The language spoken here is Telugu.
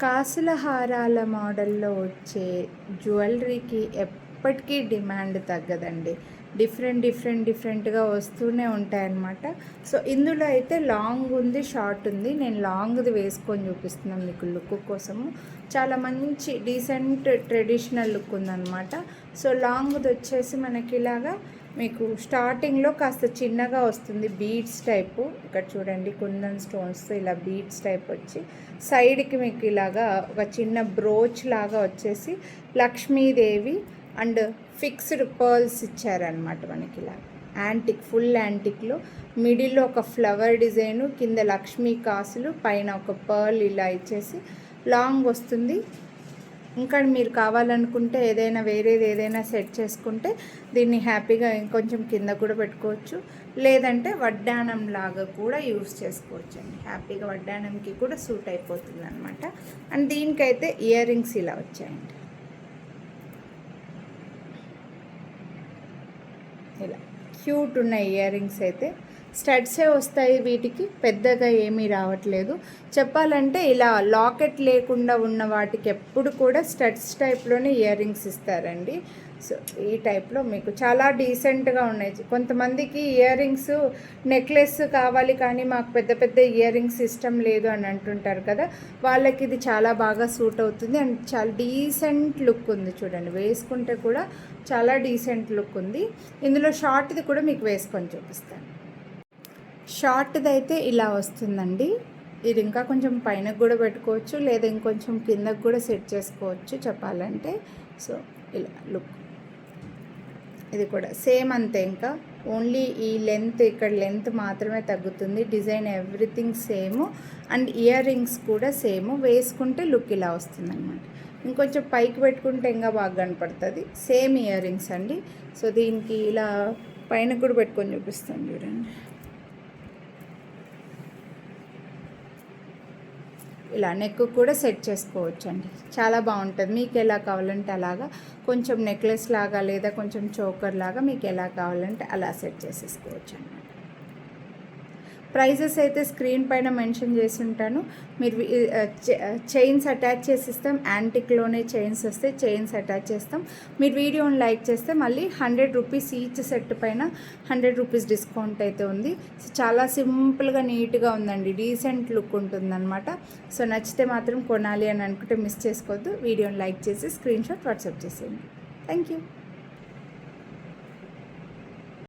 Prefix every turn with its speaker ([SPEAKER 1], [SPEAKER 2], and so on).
[SPEAKER 1] కాసుల హారాల మోడల్లో వచ్చే జ్యువెలరీకి ఎప్పటికీ డిమాండ్ తగ్గదండి. డిఫరెంట్గా వస్తూనే ఉంటాయన్నమాట. సో ఇందులో అయితే లాంగ్ ఉంది, షార్ట్ ఉంది. నేను లాంగ్ది వేసుకొని చూపిస్తున్నాను మీకు లుక్ కోసము. చాలా మంచి డీసెంట్ ట్రెడిషనల్ లుక్ ఉందన్నమాట. సో లాంగ్ది వచ్చేసి మనకి ఇలాగా మీకు స్టార్టింగ్లో కాస్త చిన్నగా వస్తుంది, బీడ్స్ టైపు. ఇక్కడ చూడండి, కుందన్ స్టోన్స్తో ఇలా బీడ్స్ టైప్ వచ్చి సైడ్కి మీకు ఇలాగా ఒక చిన్న బ్రోచ్ లాగా వచ్చేసి లక్ష్మీదేవి అండ్ ఫిక్స్డ్ పర్ల్స్ ఇచ్చారనమాట మనకి. ఇలా యాంటిక్, ఫుల్ యాంటిక్లో మిడిల్లో ఒక ఫ్లవర్ డిజైను, కింద లక్ష్మీ కాసులు, పైన ఒక పర్ల్ ఇలా ఇచ్చేసి లాంగ్ వస్తుంది. ఇంకా మీరు కావాలనుకుంటే వేరేది ఏదైనా సెట్ చేసుకుంటే దీన్ని హ్యాపీగా ఇంకొంచెం కింద కూడా పెట్టుకోవచ్చు, లేదంటే వడ్డానం లాగా కూడా యూస్ చేసుకోవచ్చు అండి. హ్యాపీగా వడ్డానంకి కూడా సూట్ అయిపోతుంది అనమాట. అండ్ దీనికైతే ఇయర్ రింగ్స్ ఇలా వచ్చాయండి. ఇలా క్యూట్ ఉన్న ఇయర్ రింగ్స్ అయితే స్టడ్సే వస్తాయి, వీటికి పెద్దగా ఏమీ రావట్లేదు. చెప్పాలంటే ఇలా లాకెట్ లేకుండా ఉన్న వాటికి ఎప్పుడు కూడా స్టడ్స్ టైప్లోనే ఇయర్ రింగ్స్ ఇస్తారండి. సో ఈ టైప్లో మీకు చాలా డీసెంట్గా ఉన్నాయి. కొంతమందికి ఇయర్ రింగ్స్ నెక్లెస్ కావాలి కానీ మాకు పెద్ద పెద్ద ఇయర్ రింగ్స్ ఇష్టం లేదు అని అంటుంటారు కదా, వాళ్ళకి ఇది చాలా బాగా సూట్ అవుతుంది. అండ్ చాలా డీసెంట్ లుక్ ఉంది చూడండి, వేసుకుంటే కూడా చాలా డీసెంట్ లుక్ ఉంది. ఇందులో షార్ట్ది కూడా మీకు వేసుకొని చూపిస్తాను. షార్ట్ది అయితే ఇలా వస్తుందండి. ఇది ఇంకా కొంచెం పైనకు కూడా పెట్టుకోవచ్చు, లేదా ఇంకొంచెం కిందకు కూడా సెట్ చేసుకోవచ్చు చెప్పాలంటే. సో ఇలా లుక్, ఇది కూడా సేమ్ అంతే. ఇంకా ఓన్లీ ఈ లెంత్, ఇక్కడ లెంత్ మాత్రమే తగ్గుతుంది. Design everything same. And ear rings కూడా సేమ్. వేసుకుంటే లుక్ ఇలా వస్తుంది అనమాట. ఇంకొంచెం పైకి పెట్టుకుంటే ఇంకా బాగా కనపడుతుంది. సేమ్ ఇయర్ రింగ్స్ అండి. సో దీనికి ఇలా పైన కూడా పెట్టుకొని చూపిస్తాను చూడండి. ఇలా నెక్ కూడా సెట్ చేసుకోవచ్చు అండి, చాలా బాగుంటుంది. మీకు ఎలా కావాలంటే అలాగా, కొంచెం నెక్లెస్ లాగా లేదా కొంచెం చోకర్ లాగా మీకు ఎలా కావాలంటే అలా సెట్ చేసేసుకోవచ్చు అన్నమాట. ప్రైజెస్ అయితే స్క్రీన్ పైన మెన్షన్ చేసి ఉంటాను. మీరు చైన్స్ అటాచ్ చేసిస్తాం, యాంటిక్లోనే చైన్స్ వస్తే చైన్స్ అటాచ్ చేస్తాం. మీరు వీడియోని లైక్ చేస్తే మళ్ళీ 100 రూపీస్ ఈచ్ సెట్ పైన 100 రూపీస్ డిస్కౌంట్ అయితే ఉంది. సో చాలా సింపుల్గా నీట్గా ఉందండి, డీసెంట్ లుక్ ఉంటుందన్నమాట. సో నచ్చితే మాత్రం కొనాలి అని అనుకుంటే మిస్ చేసుకోవద్దు. వీడియోని లైక్ చేసి స్క్రీన్ షాట్ వాట్సాప్ చేసేయండి. Thank you.